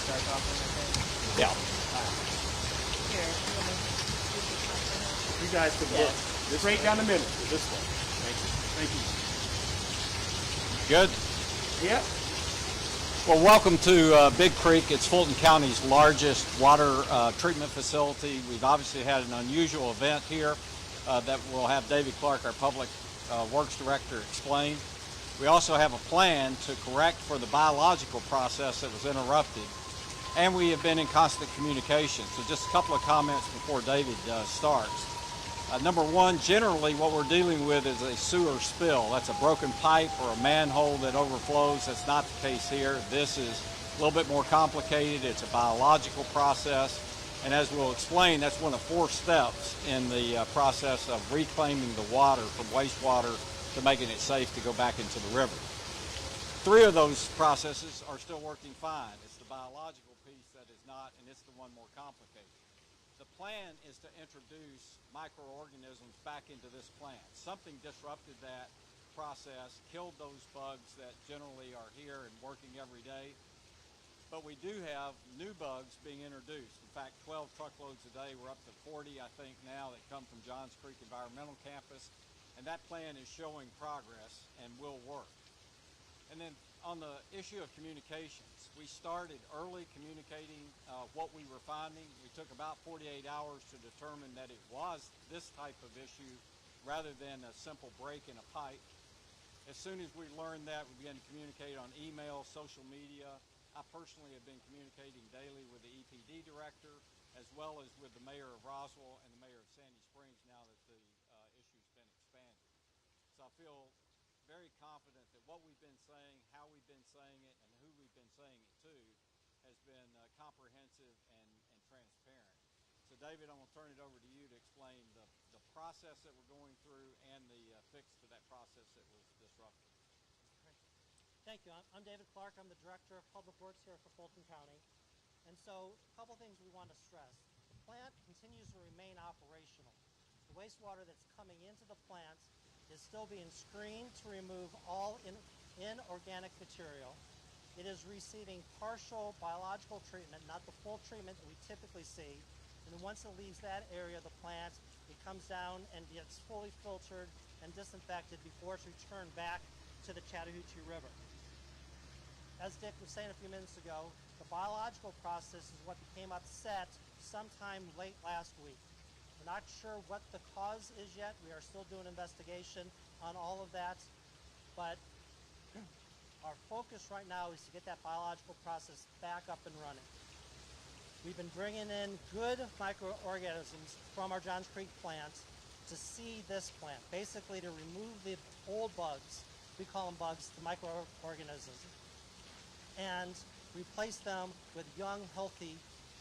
start talking, I think. Yeah. Here, You guys could yeah, look straight down the middle. this way. Thank you. Good. Yep. Well, welcome to Big Creek. It's Fulton County's largest water treatment facility. We've obviously had an unusual event here that we'll have David Clark, our Public Works Director, explain. We also have a plan to correct for the biological process that was interrupted, and we have been in constant communication. So just a couple of comments before David starts. Number one, generally what we're dealing with is a sewer spill. That's a broken pipe or a manhole that overflows. That's not the case here. This is a little bit more complicated. It's a biological process. And as we'll explain, that's one of 4 steps in the process of reclaiming the water from wastewater to making it safe to go back into the river. 3 of those processes are still working fine. It's the biological piece that is not, and it's the one more complicated. The plan is to introduce microorganisms back into this plant. Something disrupted that process, killed those bugs that generally are here and working every day. But we do have new bugs being introduced. In fact, 12 truckloads a day. We're up to 40, I think, now that come from Johns Creek Environmental Campus. And that plan is showing progress and will work. And then on the issue of communications, we started early communicating what we were finding. We took about 48 hours to determine that it was this type of issue rather than a simple break in a pipe. As soon as we learned that, we began to communicate on email, social media. I personally have been communicating daily with the EPD director as well as with the mayor of Roswell and the mayor of Sandy Springs now that the issue's been expanded. So I feel very confident that what we've been saying, how we've been saying it, and who we've been saying it to has been comprehensive and transparent. So David, I'm going to turn it over to you to explain the process that we're going through and the fix to that process that was disrupted. Great. Thank you. I'm David Clark. I'm the Director of Public Works here for Fulton County. And so a couple things we want to stress. The plant continues to remain operational. The wastewater that's coming into the plant is still being screened to remove all inorganic material. It is receiving partial biological treatment, not the full treatment that we typically see. And then once it leaves that area of the plant, it comes down and gets fully filtered and disinfected before it's returned back to the Chattahoochee River. As Dick was saying a few minutes ago, the biological process is what became upset sometime late last week. We're not sure what the cause is yet. We are still doing investigation on all of that, but our focus right now is to get that biological process back up and running. We've been bringing in good microorganisms from our Johns Creek plant to seed this plant, basically to remove the old bugs, we call them bugs, the microorganisms, and replace them with young, healthy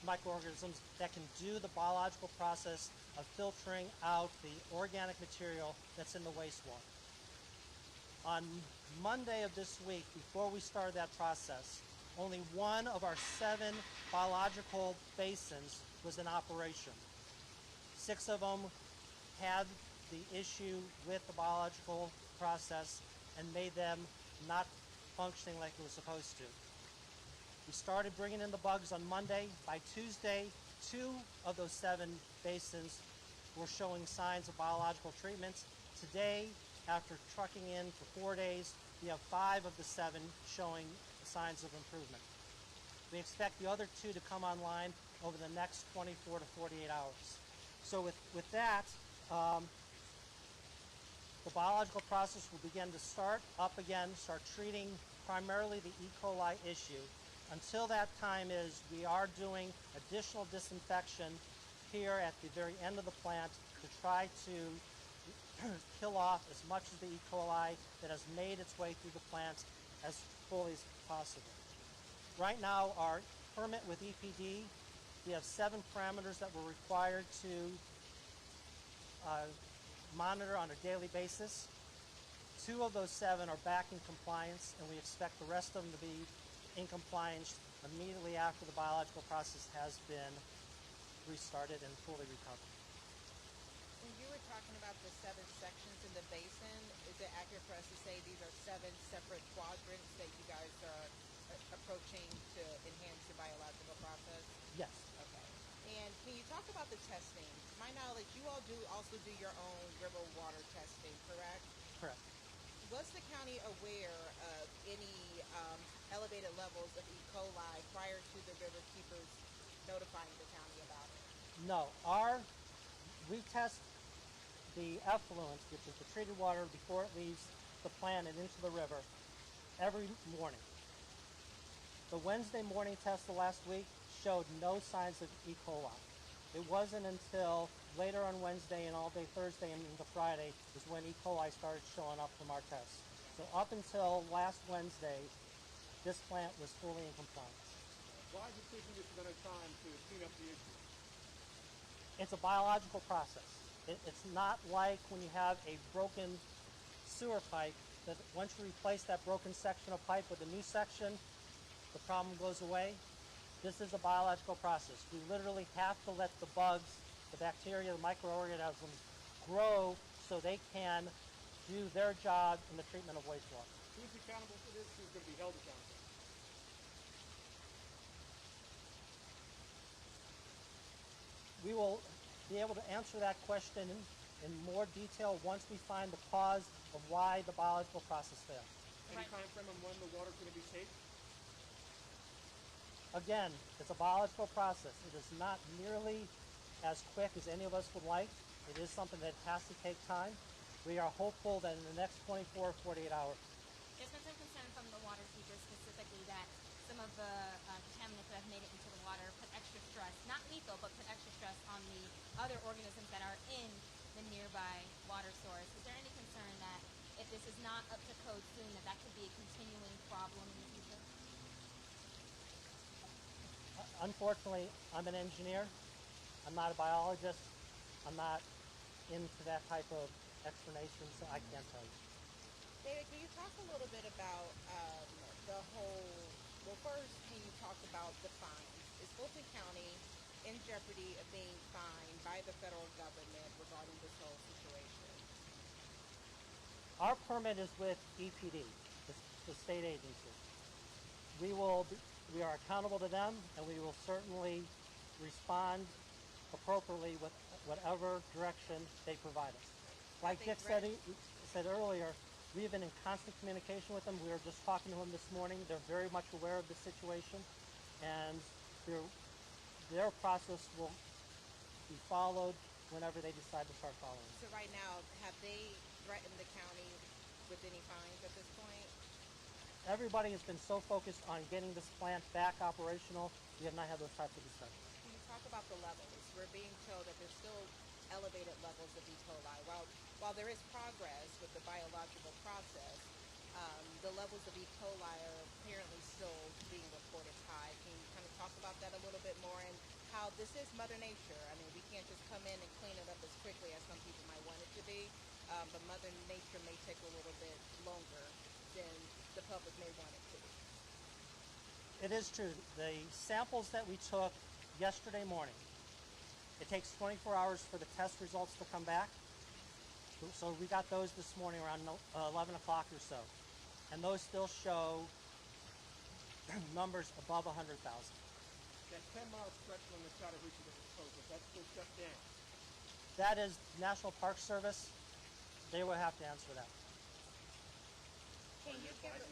microorganisms that can do the biological process of filtering out the organic material that's in the wastewater. On Monday of this week, before we started that process, only one of our 7 biological basins was in operation. 6 of them had the issue with the biological process and made them not functioning like it was supposed to. We started bringing in the bugs on Monday. By Tuesday, 2 of those 7 basins were showing signs of biological treatment. Today, after trucking in for 4 days, we have 5 of the 7 showing signs of improvement. We expect the other 2 to come online over the next 24 to 48 hours. So with that, the biological process will begin to start up again, start treating primarily the E. coli issue. Until that time we are doing additional disinfection here at the very end of the plant to try to kill off as much of the E. coli that has made its way through the plant as fully as possible. Right now, our permit with EPD, we have 7 parameters that we're required to monitor on a daily basis. 2 of those 7 are back in compliance, and we expect the rest of them to be in compliance immediately after the biological process has been restarted and fully recovered. When you were talking about the 7 sections in the basin, is it accurate for us to say these are 7 separate quadrants that you guys are approaching to enhance your biological Can you talk about the testing? To my knowledge, you all also do your own river water testing, correct? Correct. Was the county aware of any elevated levels of E. coli prior to the river keepers notifying the county about it? No, we test the effluent, which is the treated water before it leaves the plant and into the river, every morning. The Wednesday morning test the last week showed no signs of E. coli. It wasn't until later on Wednesday and all day Thursday and into Friday is when E. coli started showing up from our tests. So up until last Wednesday, this plant was fully in compliance. Why is it taking this amount of time to clean up the issue? It's a biological process. It's not like when you have a broken sewer pipe that once you replace that broken section of pipe with a new section, the problem goes away. This is a biological process. We literally have to let the bugs, the bacteria, the microorganisms grow so they can do their job in the treatment of wastewater. Who's accountable for this? Who's going to be held accountable? We will be able to answer that question in more detail once we find the cause of why the biological process failed. Any time frame on when the water's going to be safe? Again, it's a biological process. It is not nearly as quick as any of us would like. It is something that has to take time. We are hopeful that in the next 24 or 48 hours. There's been some concern from the water keepers specifically that some of the contaminants that have made it into the water put extra stress, not lethal, but put extra stress on the other organisms that are in the nearby water source. Is there any concern that if this is not up to code soon, that could be a continuing problem in the future? Unfortunately, I'm an engineer. I'm not a biologist. I'm not into that type of explanation, so I can't tell you. David, can you talk a little bit about the whole, well, first, can you talk about the fines? Is Fulton County in jeopardy of being fined by the federal government regarding this whole situation? Our permit is with EPD, the state agency. We are accountable to them, and we will certainly respond appropriately with whatever direction they provide us. Like Dick said earlier, we have been in constant communication with them. We were just talking to them this morning. They're very much aware of the situation, and their process will be followed whenever they decide to start following. So right now, have they threatened the county with any fines at this point? Everybody has been so focused on getting this plant back operational, we have not had those types of discussions. Can you talk about the levels? We're being told that there's still elevated levels of E. coli. While there is progress with the biological process, the levels of E. coli are apparently still being reported high. Can you kind of talk about that a little bit more and how this is Mother Nature? I mean, we can't just come in and clean it up as quickly as some people might want it to be, but Mother Nature may take a little bit longer than the public may want it to be. It is true. The samples that we took yesterday morning, it takes 24 hours for the test results to come back. So we got those this morning around 11 o'clock or so. And those still show numbers above 100,000. That 10-mile stretch on the Chattahoochee River coast, is that still shut down? That is National Park Service. They will have to answer that. Can you give us...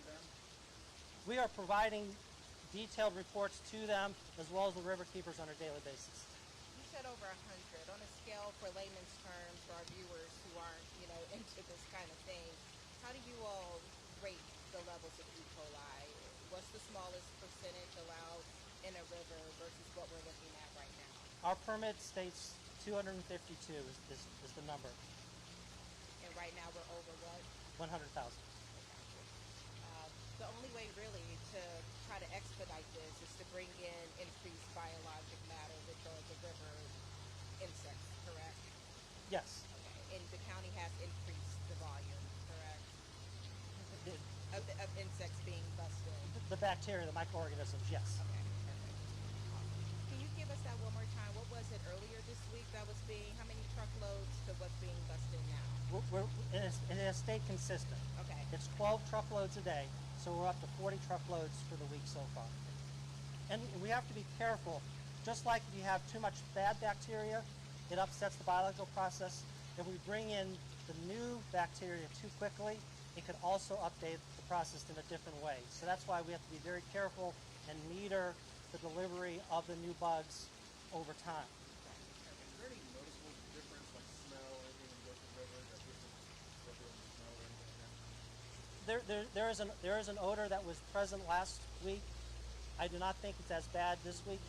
We are providing detailed reports to them as well as the river keepers on a daily basis. You said over 100. On a scale for layman's terms for our viewers who aren't, into this kind of thing, how do you all rate the levels of E. coli? What's the smallest percentage allowed in a river versus what we're looking at right now? Our permit states 252 is the number. And right now we're over what? 100,000. The only way really to try to expedite this is to bring in increased biologic matter, which are the river insects, correct? Yes. Okay. And the county has increased the volume, correct? Of insects being busted. The bacteria, the microorganisms, yes. Okay, perfect. Can you give us that one more time? What was it earlier this week that was how many truckloads to what's being busted now? It has stayed consistent. Okay. It's 12 truckloads a day, so we're up to 40 truckloads for the week so far. And we have to be careful. Just like if you have too much bad bacteria, it upsets the biological process. If we bring in the new bacteria too quickly, it could also update the process in a different way. So that's why we have to be very careful and meter the delivery of the new bugs over time. Is there any noticeable difference, like smell or anything when you go to the river, that different river and smell or anything like that? There is an odor that was present last week. I do not think it's as bad this week.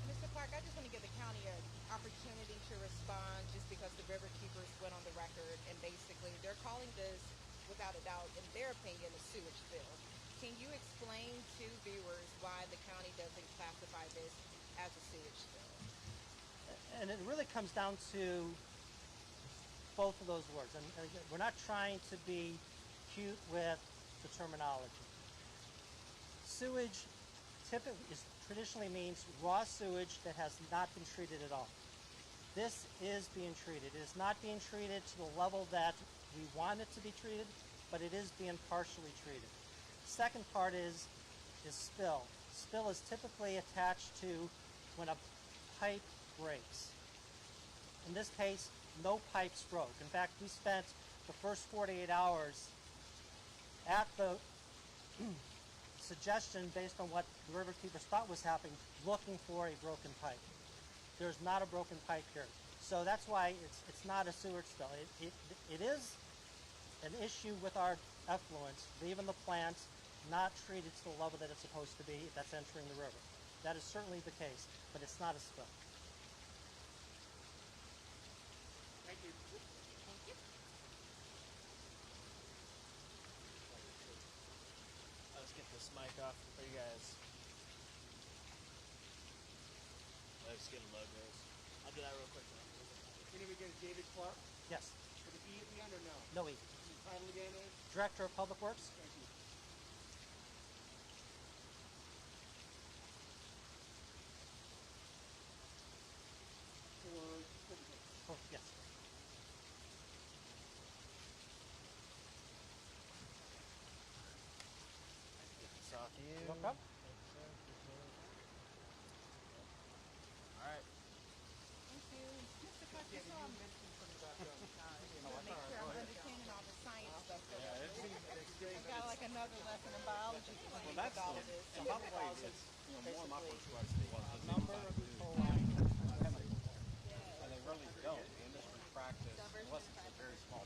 Mr. Clark, I just want to give the county an opportunity to respond just because the river keepers went on the record and basically they're calling this, without a doubt, in their opinion, a sewage spill. Can you explain to viewers why the county doesn't classify this as a sewage spill? And it really comes down to both of those words. And again, we're not trying to be cute with the terminology. Sewage traditionally means raw sewage that has not been treated at all. This is being treated. It is not being treated to the level that we want it to be treated, but it is being partially treated. Second part is spill. Spill is typically attached to when a pipe breaks. In this case, no pipes broke. In fact, we spent the first 48 hours at the suggestion based on what the river keepers thought was happening, looking for a broken pipe. There's not a broken pipe here. So that's why it's not a sewage spill. It is an issue with our effluents, leaving the plant not treated to the level that it's supposed to be that's entering the river. That is certainly the case, but it's not a spill. Thank you. Thank you. Let's get this mic off for you guys. Let's get logos. I'll do that real quick. Can we get David Clark Yes. with an E at the end or no? No E. The title again is? Director of Public Works. Thank you. For Fulton County. Oh, yes. Get this off you. No problem. All right. Thank you. Mr. Clark, just so I'm make sure I'm understanding all the science stuff. I've got like another lesson in biology with all of this. And by the way, one of my first questions was the Number of E. coli. and they really don't. The industry practice, unless it's a very small